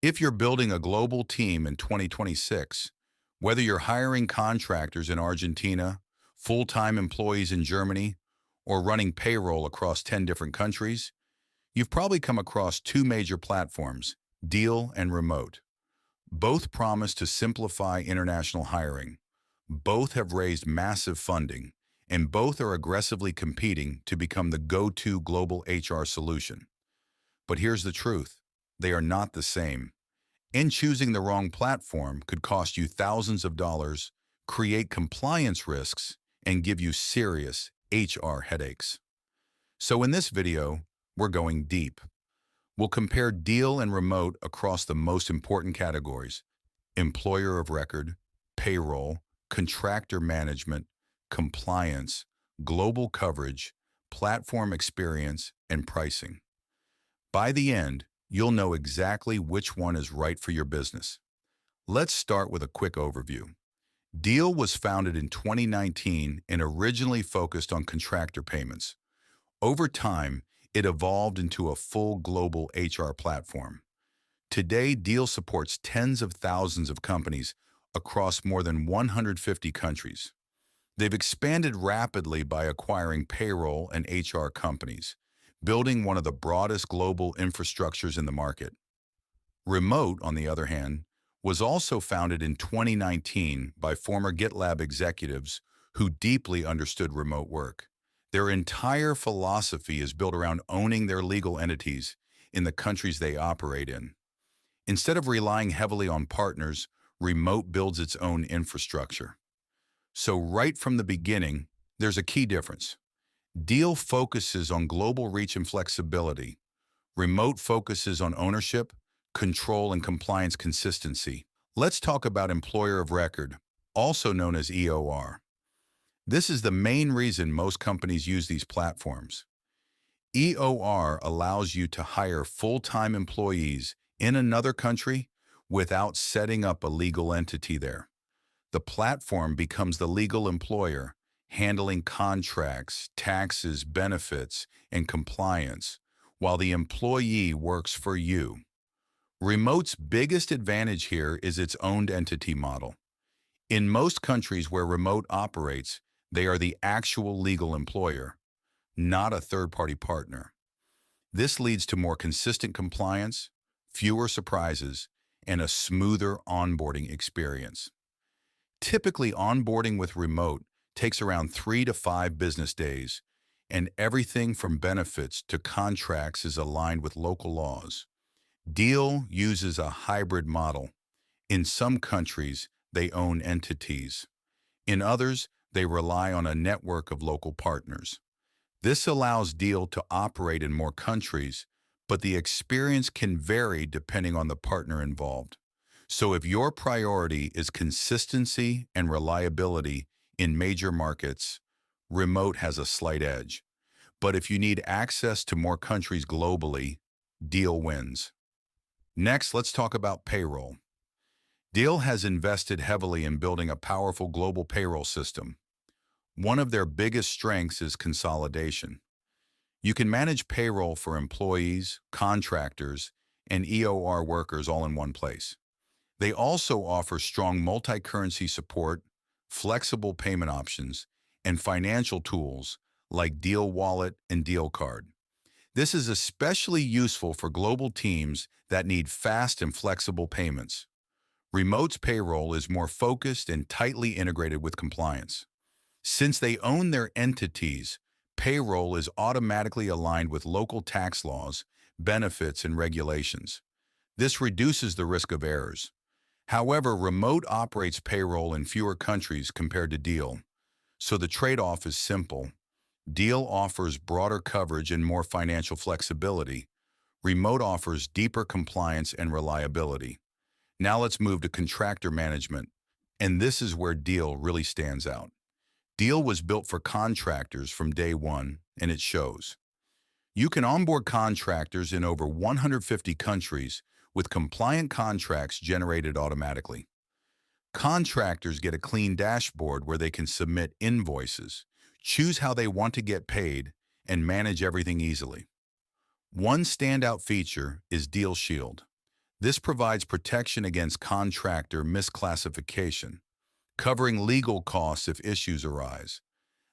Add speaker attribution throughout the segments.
Speaker 1: If you're building a global team in 2026, whether you're hiring contractors in Argentina, full-time employees in Germany, or running payroll across 10 different countries, you've probably come across two major platforms, Deel and Remote. Both promise to simplify international hiring. Both have raised massive funding, and both are aggressively competing to become the go-to global HR solution. But here's the truth. They are not the same. And choosing the wrong platform could cost you thousands of dollars, create compliance risks, and give you serious HR headaches. So in this video, we're going deep. We'll compare Deel and Remote across the most important categories: employer of record, payroll, contractor management, compliance, global coverage, platform experience, and pricing. By the end, you'll know exactly which one is right for your business. Let's start with a quick overview. Deel was founded in 2019 and originally focused on contractor payments. Over time, it evolved into a full global HR platform. Today, Deel supports tens of thousands of companies across more than 150 countries. They've expanded rapidly by acquiring payroll and HR companies, building one of the broadest global infrastructures in the market. Remote, on the other hand, was also founded in 2019 by former GitLab executives who deeply understood remote work. Their entire philosophy is built around owning their legal entities in the countries they operate in. Instead of relying heavily on partners, Remote builds its own infrastructure. So right from the beginning, there's a key difference. Deel focuses on global reach and flexibility. Remote focuses on ownership, control, and compliance consistency. Let's talk about employer of record, also known as EOR. This is the main reason most companies use these platforms. EOR allows you to hire full-time employees in another country without setting up a legal entity there. The platform becomes the legal employer, handling contracts, taxes, benefits, and compliance, while the employee works for you. Remote's biggest advantage here is its owned entity model. In most countries where Remote operates, they are the actual legal employer, not a third-party partner. This leads to more consistent compliance, fewer surprises, and a smoother onboarding experience. Typically, onboarding with Remote takes around 3 to 5 business days, and everything from benefits to contracts is aligned with local laws. Deel uses a hybrid model. In some countries, they own entities. In others, they rely on a network of local partners. This allows Deel to operate in more countries, but the experience can vary depending on the partner involved. So if your priority is consistency and reliability in major markets, Remote has a slight edge. But if you need access to more countries globally, Deel wins. Next, let's talk about payroll. Deel has invested heavily in building a powerful global payroll system. One of their biggest strengths is consolidation. You can manage payroll for employees, contractors, and EOR workers all in one place. They also offer strong multi-currency support, flexible payment options, and financial tools like Deel Wallet and Deel Card. This is especially useful for global teams that need fast and flexible payments. Remote's payroll is more focused and tightly integrated with compliance. Since they own their entities, payroll is automatically aligned with local tax laws, benefits, and regulations. This reduces the risk of errors. However, Remote operates payroll in fewer countries compared to Deel, so the trade-off is simple. Deel offers broader coverage and more financial flexibility. Remote offers deeper compliance and reliability. Now let's move to contractor management, and this is where Deel really stands out. Deel was built for contractors from day one, and it shows. You can onboard contractors in over 150 countries with compliant contracts generated automatically. Contractors get a clean dashboard where they can submit invoices, choose how they want to get paid, and manage everything easily. One standout feature is Deel Shield. This provides protection against contractor misclassification, covering legal costs if issues arise.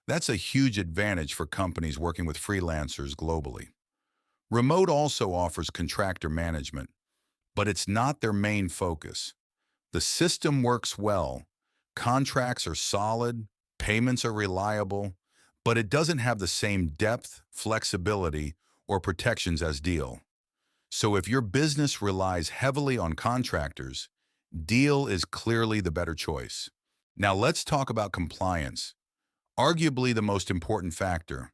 Speaker 1: That's a huge advantage for companies working with freelancers globally. Remote also offers contractor management, but it's not their main focus. The system works well, contracts are solid, payments are reliable, but it doesn't have the same depth, flexibility, or protections as Deel. So if your business relies heavily on contractors, Deel is clearly the better choice. Now let's talk about compliance, arguably the most important factor.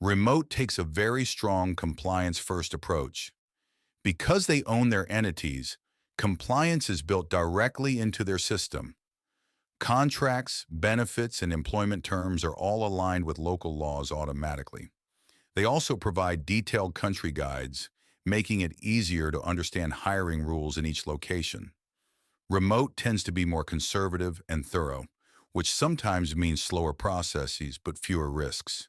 Speaker 1: Remote takes a very strong compliance-first approach. Because they own their entities, compliance is built directly into their system. Contracts, benefits, and employment terms are all aligned with local laws automatically. They also provide detailed country guides, making it easier to understand hiring rules in each location. Remote tends to be more conservative and thorough, which sometimes means slower processes but fewer risks.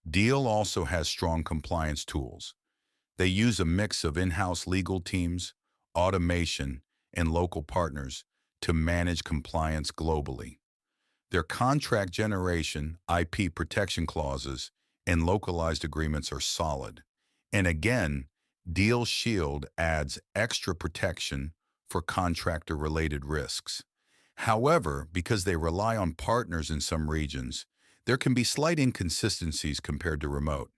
Speaker 1: Deel also has strong compliance tools. They use a mix of in-house legal teams, automation, and local partners to manage compliance globally. Their contract generation, IP protection clauses, and localized agreements are solid. And again, Deel Shield adds extra protection for contractor-related risks. However, because they rely on partners in some regions, there can be slight inconsistencies compared to remote.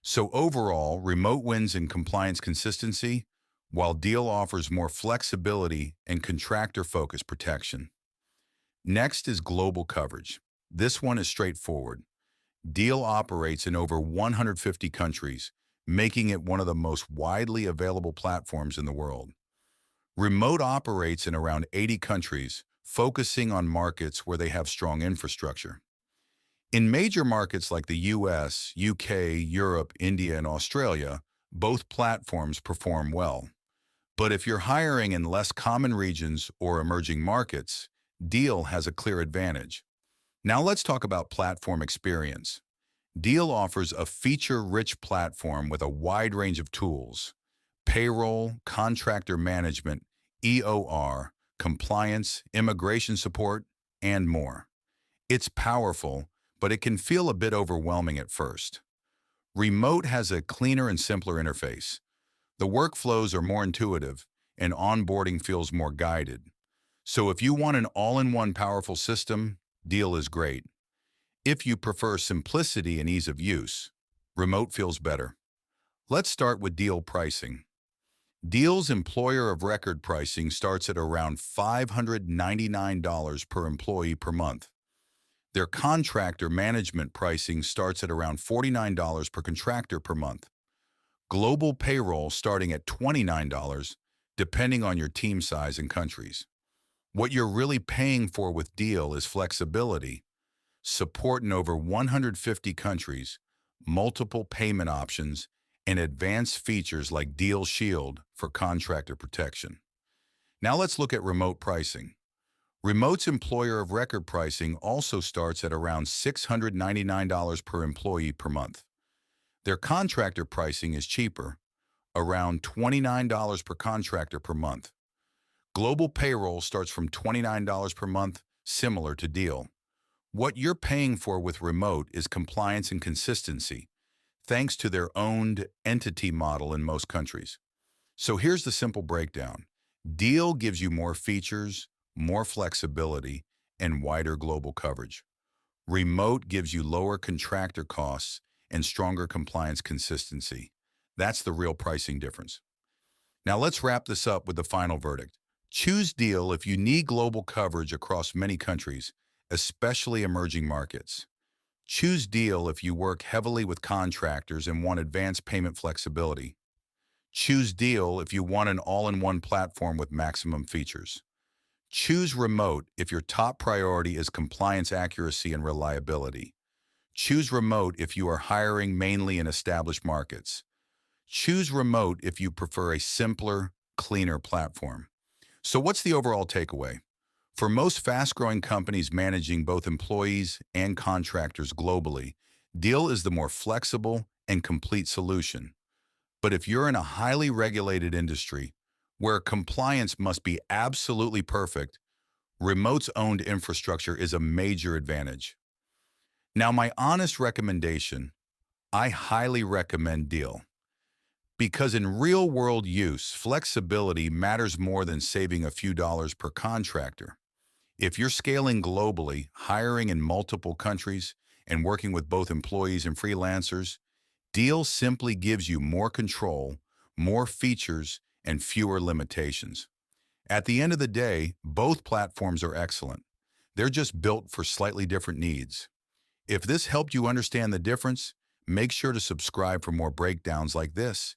Speaker 1: So overall, remote wins in compliance consistency, while Deel offers more flexibility and contractor-focused protection. Next is global coverage. This one is straightforward. Deel operates in over 150 countries, making it one of the most widely available platforms in the world. Remote operates in around 80 countries, focusing on markets where they have strong infrastructure. In major markets like the US, UK, Europe, India, and Australia, both platforms perform well. But if you're hiring in less common regions or emerging markets, Deel has a clear advantage. Now let's talk about platform experience. Deel offers a feature-rich platform with a wide range of tools: payroll, contractor management, EOR, compliance, immigration support, and more. It's powerful, but it can feel a bit overwhelming at first. Remote has a cleaner and simpler interface. The workflows are more intuitive, and onboarding feels more guided. So if you want an all-in-one powerful system, Deel is great. If you prefer simplicity and ease of use, Remote feels better. Let's start with Deel pricing. Deel's employer of record pricing starts at around $599 per employee per month. Their contractor management pricing starts at around $49 per contractor per month. Global payroll starting at $29, depending on your team size and countries. What you're really paying for with Deel is flexibility, support in over 150 countries, multiple payment options, and advanced features like Deel Shield for contractor protection. Now let's look at remote pricing. Remote's employer of record pricing also starts at around $699 per employee per month. Their contractor pricing is cheaper, around $29 per contractor per month. Global payroll starts from $29 per month, similar to Deel. What you're paying for with Remote is compliance and consistency, thanks to their owned entity model in most countries. So here's the simple breakdown. Deel gives you more features, more flexibility, and wider global coverage. Remote gives you lower contractor costs and stronger compliance consistency. That's the real pricing difference. Now let's wrap this up with the final verdict. Choose Deel if you need global coverage across many countries, especially emerging markets. Choose Deel if you work heavily with contractors and want advanced payment flexibility. Choose Deel if you want an all-in-one platform with maximum features. Choose Remote if your top priority is compliance accuracy and reliability. Choose Remote if you are hiring mainly in established markets. Choose Remote if you prefer a simpler, cleaner platform. So what's the overall takeaway? For most fast-growing companies managing both employees and contractors globally, Deel is the more flexible and complete solution. But if you're in a highly regulated industry, Where compliance must be absolutely perfect, Remote's owned infrastructure is a major advantage. Now, my honest recommendation, I highly recommend Deel. Because in real-world use, flexibility matters more than saving a few dollars per contractor. If you're scaling globally, hiring in multiple countries, and working with both employees and freelancers, Deel simply gives you more control, more features, and fewer limitations. At the end of the day, both platforms are excellent. They're just built for slightly different needs. If this helped you understand the difference, make sure to subscribe for more breakdowns like this.